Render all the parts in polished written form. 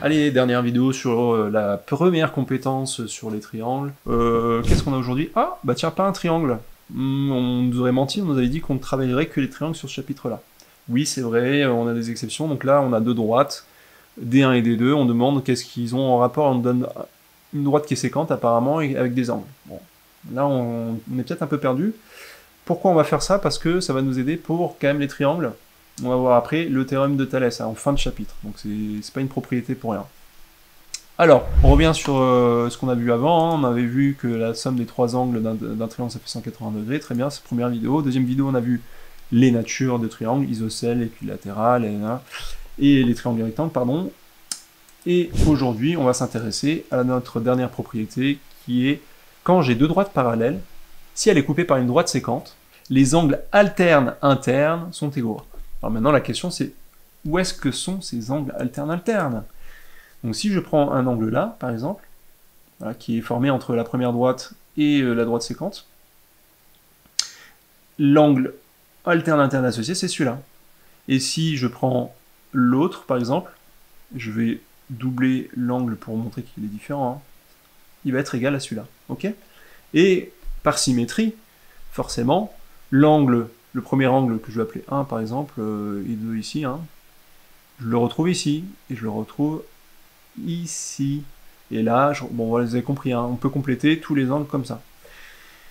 Allez, dernière vidéo sur la première compétence sur les triangles. Qu'est-ce qu'on a aujourd'hui? Ah, bah tiens, pas un triangle. On nous aurait menti, on nous avait dit qu'on ne travaillerait que les triangles sur ce chapitre-là. Oui, c'est vrai, on a des exceptions. Donc là, on a deux droites, D1 et D2. On demande qu'est-ce qu'ils ont en rapport. On nous donne une droite qui est séquente, apparemment, avec des angles. Bon, là, on est peut-être un peu perdu. Pourquoi on va faire ça? Parce que ça va nous aider pour, quand même, les triangles. On va voir après le théorème de Thalès, en fin de chapitre. Donc c'est pas une propriété pour rien. Alors, on revient sur ce qu'on a vu avant. On avait vu que la somme des trois angles d'un triangle, ça fait 180 degrés. Très bien, c'est la première vidéo. Deuxième vidéo, on a vu les natures de triangles, isocèle, équilatéral, et les triangles rectangles, pardon. Et aujourd'hui, on va s'intéresser à notre dernière propriété, qui est quand j'ai deux droites parallèles, si elle est coupée par une droite séquente, les angles alternes internes sont égaux. Alors maintenant, la question c'est, où est-ce que sont ces angles alternes? Donc si je prends un angle là, par exemple, voilà, qui est formé entre la première droite et la droite séquente, l'angle alterne interne associé, c'est celui-là. Et si je prends l'autre, par exemple, je vais doubler l'angle pour montrer qu'il est différent, hein, il va être égal à celui-là. Ok? Et par symétrie, forcément, l'angle, le premier angle que je vais appeler 1 par exemple, et 2 ici, hein, je le retrouve ici, et je le retrouve ici. Et là, bon voilà, vous avez compris, hein, on peut compléter tous les angles comme ça.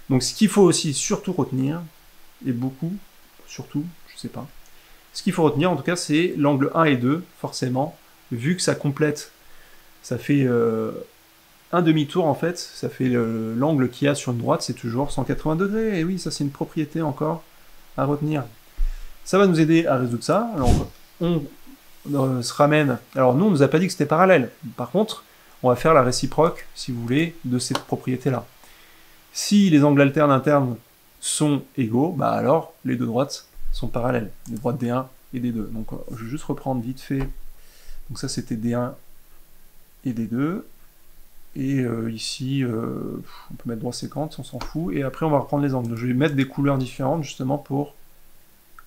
Donc ce qu'il faut aussi surtout retenir, et beaucoup, surtout, je sais pas, ce qu'il faut retenir en tout cas, c'est l'angle 1 et 2, forcément, vu que ça complète, ça fait un demi-tour en fait, ça fait l'angle qu'il y a sur une droite, c'est toujours 180 degrés, et oui, ça c'est une propriété encore à retenir. Ça va nous aider à résoudre ça. Alors, on se ramène... Alors nous, on nous a pas dit que c'était parallèle. Par contre, on va faire la réciproque, si vous voulez, de cette propriété-là. Si les angles alternes internes sont égaux, bah alors les deux droites sont parallèles. Les droites D1 et D2. Donc je vais juste reprendre vite fait. Donc ça c'était D1 et D2. Et ici, on peut mettre droit séquente, on s'en fout. Et après, on va reprendre les angles. Je vais mettre des couleurs différentes, justement, pour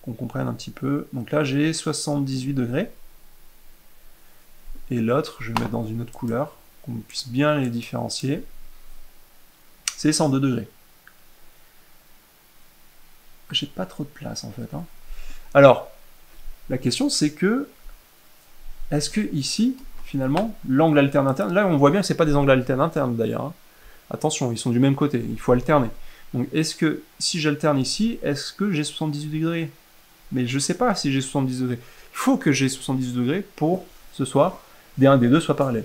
qu'on comprenne un petit peu. Donc là, j'ai 78 degrés. Et l'autre, je vais mettre dans une autre couleur, qu'on puisse bien les différencier. C'est 102 degrés. J'ai pas trop de place, en fait. Hein. Alors, la question, c'est que... Est-ce que ici, finalement, l'angle alterne interne, là on voit bien que c'est pas des angles alternes internes d'ailleurs, hein. Attention, ils sont du même côté, il faut alterner. Donc est-ce que, si j'alterne ici, est-ce que j'ai 78 degrés? Mais je sais pas si j'ai 70 degrés. Il faut que j'ai 70 degrés pour, ce soir, D1 et D2 soient parallèles.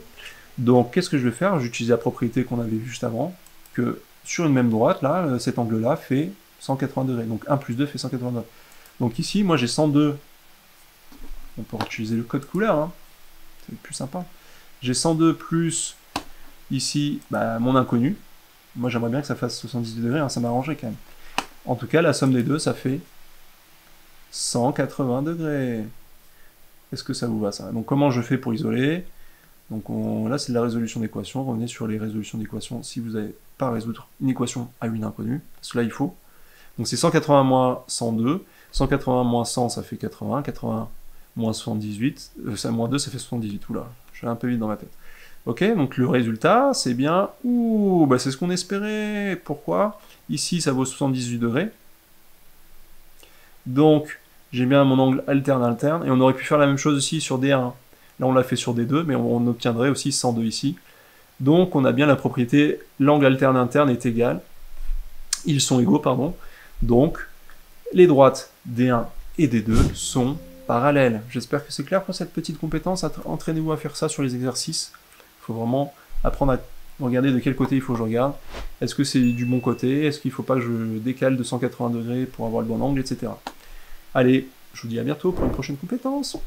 Donc qu'est-ce que je vais faire? J'utilise la propriété qu'on avait vue juste avant, que sur une même droite, là, cet angle-là fait 180 degrés. Donc 1 plus 2 fait 180 degrés. Donc ici, moi j'ai 102. On peut utiliser le code couleur, hein. C'est plus sympa. J'ai 102 plus, ici, bah, mon inconnu. Moi, j'aimerais bien que ça fasse 70 degrés, hein, ça m'arrangerait quand même. En tout cas, la somme des deux, ça fait 180 degrés. Est-ce que ça vous va, ça? Donc, comment je fais pour isoler? Donc, là, c'est de la résolution d'équation. Revenez sur les résolutions d'équation si vous n'avez pas à résoudre une équation à une inconnue. Parce que là, il faut. Donc, c'est 180 moins 102. 180 moins 100, ça fait 80. 80 moins 78, moins 2, ça fait 78, oula, je suis un peu vite dans ma tête. Ok, donc le résultat, c'est bien, ouh, bah c'est ce qu'on espérait, pourquoi? Ici, ça vaut 78 degrés, donc j'ai bien mon angle alterne, et on aurait pu faire la même chose aussi sur D1, là on l'a fait sur D2, mais on obtiendrait aussi 102 ici, donc on a bien la propriété, l'angle alterne interne est égal, ils sont égaux, pardon, donc les droites D1 et D2 sont parallèle. J'espère que c'est clair pour cette petite compétence. Entraînez-vous à faire ça sur les exercices. Il faut vraiment apprendre à regarder de quel côté il faut que je regarde. Est-ce que c'est du bon côté? Est-ce qu'il ne faut pas que je décale de 180 degrés pour avoir le bon angle, etc. Allez, je vous dis à bientôt pour une prochaine compétence.